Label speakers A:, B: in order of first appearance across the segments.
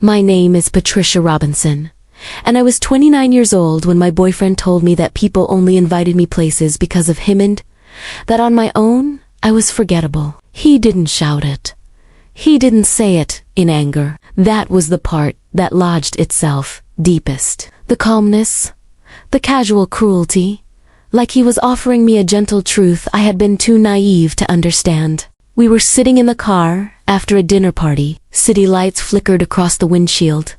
A: My name is Patricia Robinson, and I was 29 years old when my boyfriend told me that people only invited me places because of him and that on my own, I was forgettable. He didn't shout it. He didn't say it in anger. That was the part that lodged itself deepest. The calmness, the casual cruelty, like he was offering me a gentle truth I had been too naive to understand. We were sitting in the car after a dinner party. City lights flickered across the windshield,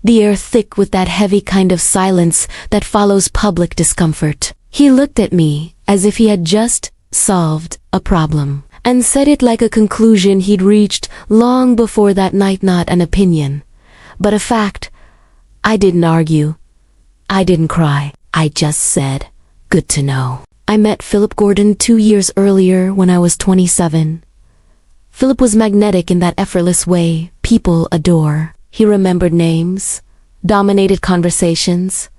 A: the air thick with that heavy kind of silence that follows public discomfort. He looked at me as if he had just solved a problem, and said it like a conclusion he'd reached long before that night, not an opinion, but a fact. I didn't argue. I didn't cry. I just said, "Good to know." I met Philip Gordon 2 years earlier when I was 27. Philip was magnetic in that effortless way people adore. He remembered names, dominated conversations,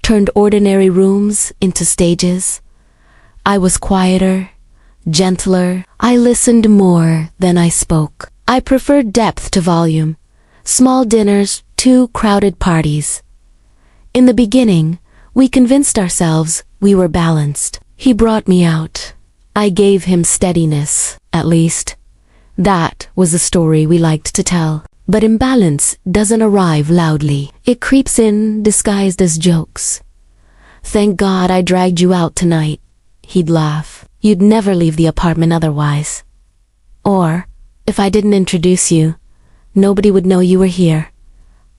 A: turned ordinary rooms into stages. I was quieter, gentler. I listened more than I spoke. I preferred depth to volume. Small dinners, too crowded parties. In the beginning, we convinced ourselves we were balanced. He brought me out. I gave him steadiness, at least. That was the story we liked to tell. But imbalance doesn't arrive loudly. It creeps in, disguised as jokes. "Thank God I dragged you out tonight," he'd laugh. "You'd never leave the apartment otherwise. Or, if I didn't introduce you, nobody would know you were here."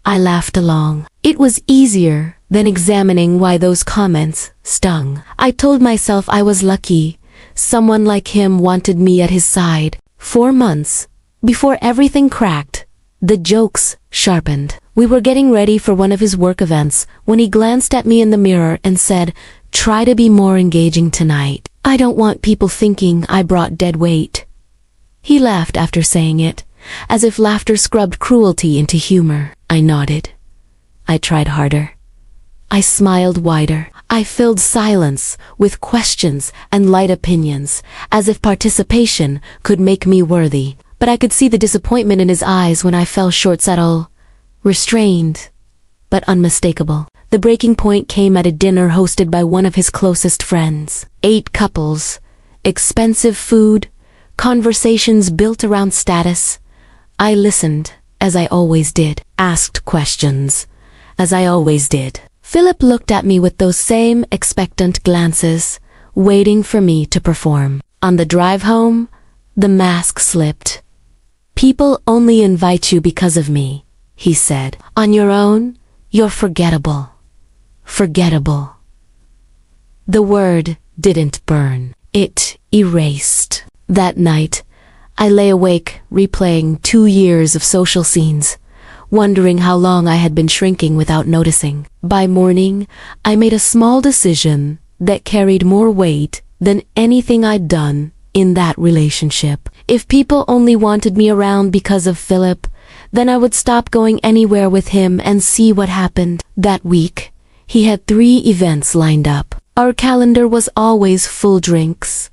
A: I laughed along. It was easier than examining why those comments stung. I told myself I was lucky. Someone like him wanted me at his side. 4 months before everything cracked, the jokes sharpened. We were getting ready for one of his work events when he glanced at me in the mirror and said, "Try to be more engaging tonight. I don't want people thinking I brought dead weight." He laughed after saying it, as if laughter scrubbed cruelty into humor. I nodded. I tried harder. I smiled wider. I filled silence with questions and light opinions, as if participation could make me worthy. But I could see the disappointment in his eyes when I fell short. Subtle, restrained, but unmistakable. The breaking point came at a dinner hosted by one of his closest friends. 8 couples, expensive food, conversations built around status. I listened, as I always did, asked questions, as I always did. Philip looked at me with those same expectant glances, waiting for me to perform. On the drive home, the mask slipped. "People only invite you because of me," he said. "On your own, you're forgettable. Forgettable." The word didn't burn. It erased. That night, I lay awake replaying 2 years of social scenes, wondering how long I had been shrinking without noticing. By morning, I made a small decision that carried more weight than anything I'd done in that relationship. If people only wanted me around because of Philip, then I would stop going anywhere with him and see what happened. That week, he had 3 events lined up. Our calendar was always full: drinks,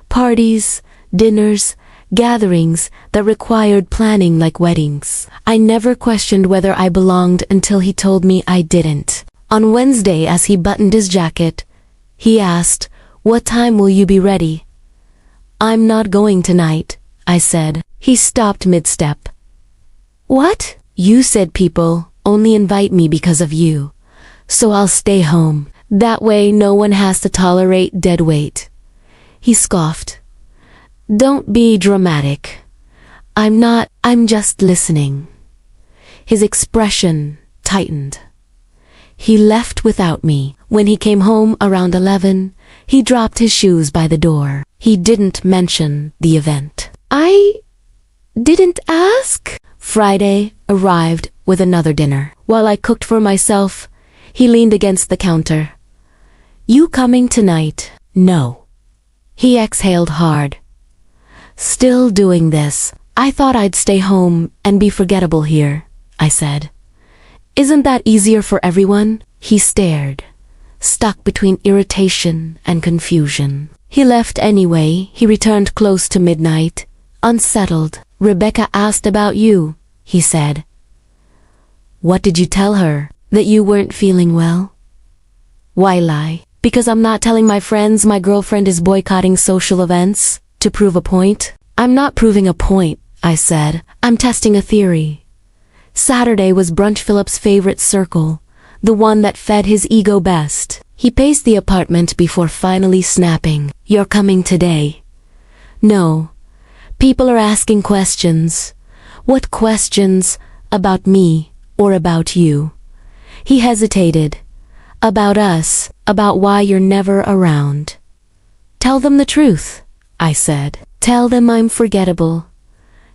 A: parties, dinners, gatherings that required planning like weddings. I never questioned whether I belonged until he told me I didn't. On Wednesday, as he buttoned his jacket, he asked, "What time will you be ready?" "I'm not going tonight," I said. He stopped mid-step. "What?" "You said people only invite me because of you, so I'll stay home. That way no one has to tolerate dead weight." He scoffed. "Don't be dramatic. I'm just listening." His expression tightened. He left without me. When he came home around 11, he dropped his shoes by the door. He didn't mention the event. I didn't ask. Friday arrived with another dinner. While I cooked for myself, he leaned against the counter. "You coming tonight?" "No." He exhaled hard. "Still doing this? I thought I'd stay home and be forgettable here," I said. "Isn't that easier for everyone?" He stared, stuck between irritation and confusion. He left anyway. He returned close to midnight, unsettled. "Rebecca asked about you," he said. What did you tell her? That you weren't feeling well? Why lie? Because I'm not telling my friends my girlfriend is boycotting social events to prove a point? I'm not proving a point, I said. I'm testing a theory. Saturday was Brunch Philip's favorite circle, the one that fed his ego best. He paced the apartment before finally snapping. You're coming today. No. People are asking questions. What questions? About me or about you? He hesitated. About us, about why you're never around. Tell them the truth, I said. Tell them I'm forgettable.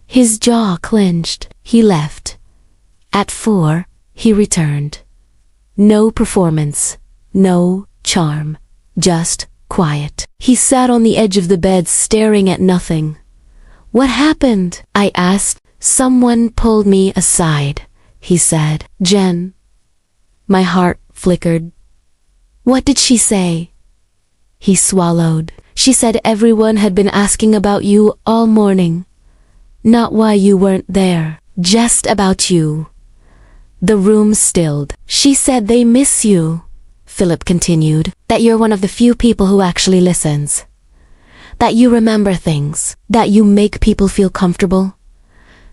A: His jaw clenched. He left. At 4, he returned. No performance, no charm, just quiet. He sat on the edge of the bed staring at nothing. What happened? I asked. Someone pulled me aside, he said. Jen. My heart flickered. What did she say? He swallowed. She said everyone had been asking about you all morning. Not why you weren't there, just about you. The room stilled. She said they miss you, Philip continued, that you're one of the few people who actually listens. That you remember things, that you make people feel comfortable.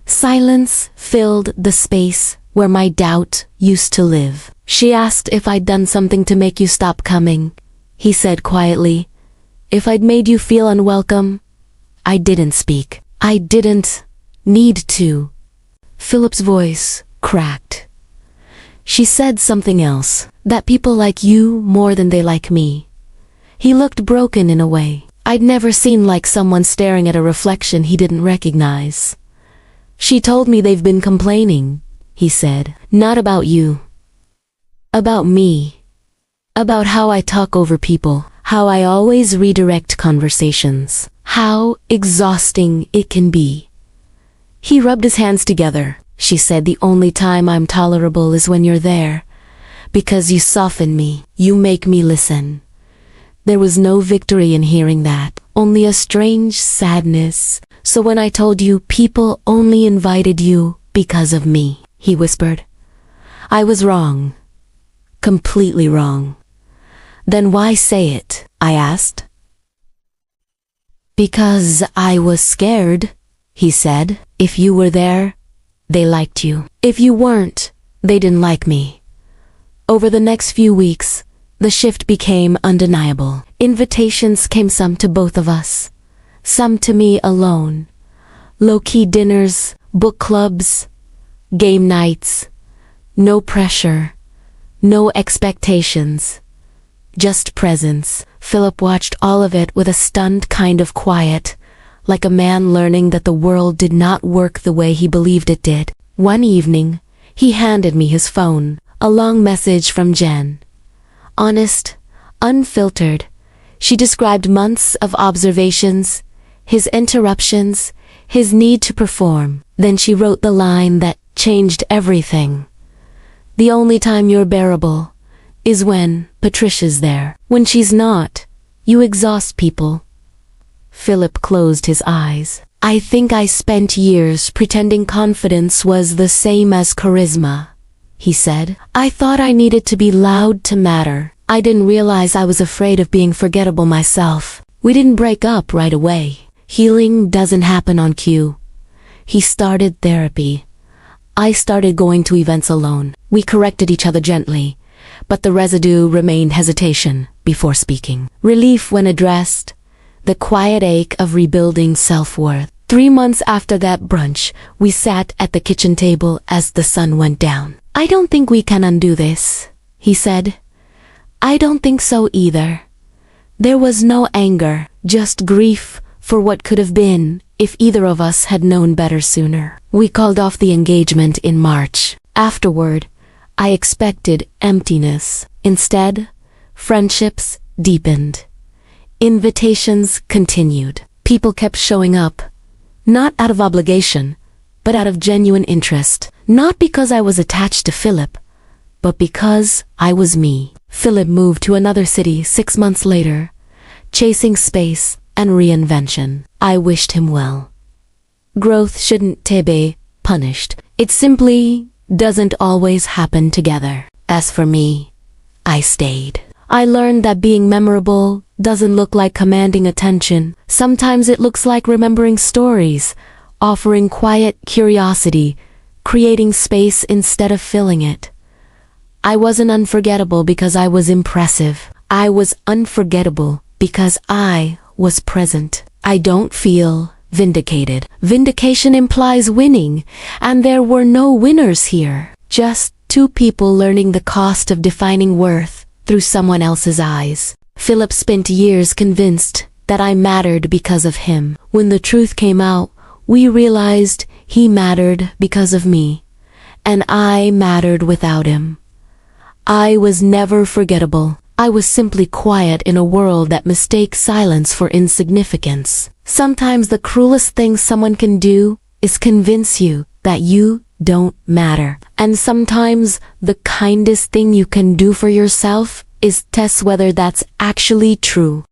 A: Silence filled the space where my doubt used to live. She asked if I'd done something to make you stop coming. He said quietly, if I'd made you feel unwelcome. I didn't speak. I didn't need to. Philip's voice cracked. She said something else, that people like you more than they like me. He looked broken in a way. I'd never seen like someone staring at a reflection he didn't recognize. She told me they've been complaining, he said. Not about you. About me. About how I talk over people, how I always redirect conversations, how exhausting it can be. He rubbed his hands together. She said the only time I'm tolerable is when you're there, because you soften me, you make me listen. There was no victory in hearing that, only a strange sadness. So when I told you people only invited you because of me, he whispered, I was wrong. Completely wrong. Then why say it? I asked. Because I was scared, he said. If you were there, they liked you. If you weren't, they didn't like me. Over the next few weeks, the shift became undeniable. Invitations came, some to both of us, some to me alone. Low-key dinners, book clubs, game nights. No pressure, no expectations, just presence. Philip watched all of it with a stunned kind of quiet, like a man learning that the world did not work the way he believed it did. One evening, he handed me his phone, a long message from Jen. Honest, unfiltered, she described months of observations, his interruptions, his need to perform. Then she wrote the line that changed everything. The only time you're bearable is when Patricia's there. When she's not, you exhaust people. Philip closed his eyes. I think I spent years pretending confidence was the same as charisma, he said. I thought I needed to be loud to matter. I didn't realize I was afraid of being forgettable myself. We didn't break up right away. Healing doesn't happen on cue. He started therapy. I started going to events alone. We corrected each other gently, but the residue remained hesitation before speaking. Relief when addressed, the quiet ache of rebuilding self-worth. 3 months after that brunch, we sat at the kitchen table as the sun went down. I don't think we can undo this, he said. I don't think so either. There was no anger, just grief for what could have been if either of us had known better sooner. We called off the engagement in March. Afterward, I expected emptiness. Instead, friendships deepened. Invitations continued. People kept showing up, not out of obligation, but out of genuine interest. Not because I was attached to Philip, but because I was me. Philip moved to another city 6 months later, chasing space and reinvention. I wished him well. Growth shouldn't be punished. It simply doesn't always happen together. As for me, I stayed. I learned that being memorable doesn't look like commanding attention. Sometimes it looks like remembering stories, offering quiet curiosity, creating space instead of filling it. I wasn't unforgettable because I was impressive. I was unforgettable because I was present. I don't feel vindicated. Vindication implies winning, and there were no winners here. Just two people learning the cost of defining worth through someone else's eyes. Philip spent years convinced that I mattered because of him. When the truth came out, we realized he mattered because of me, and I mattered without him. I was never forgettable. I was simply quiet in a world that mistakes silence for insignificance. Sometimes the cruelest thing someone can do is convince you that you don't matter. And sometimes the kindest thing you can do for yourself is test whether that's actually true.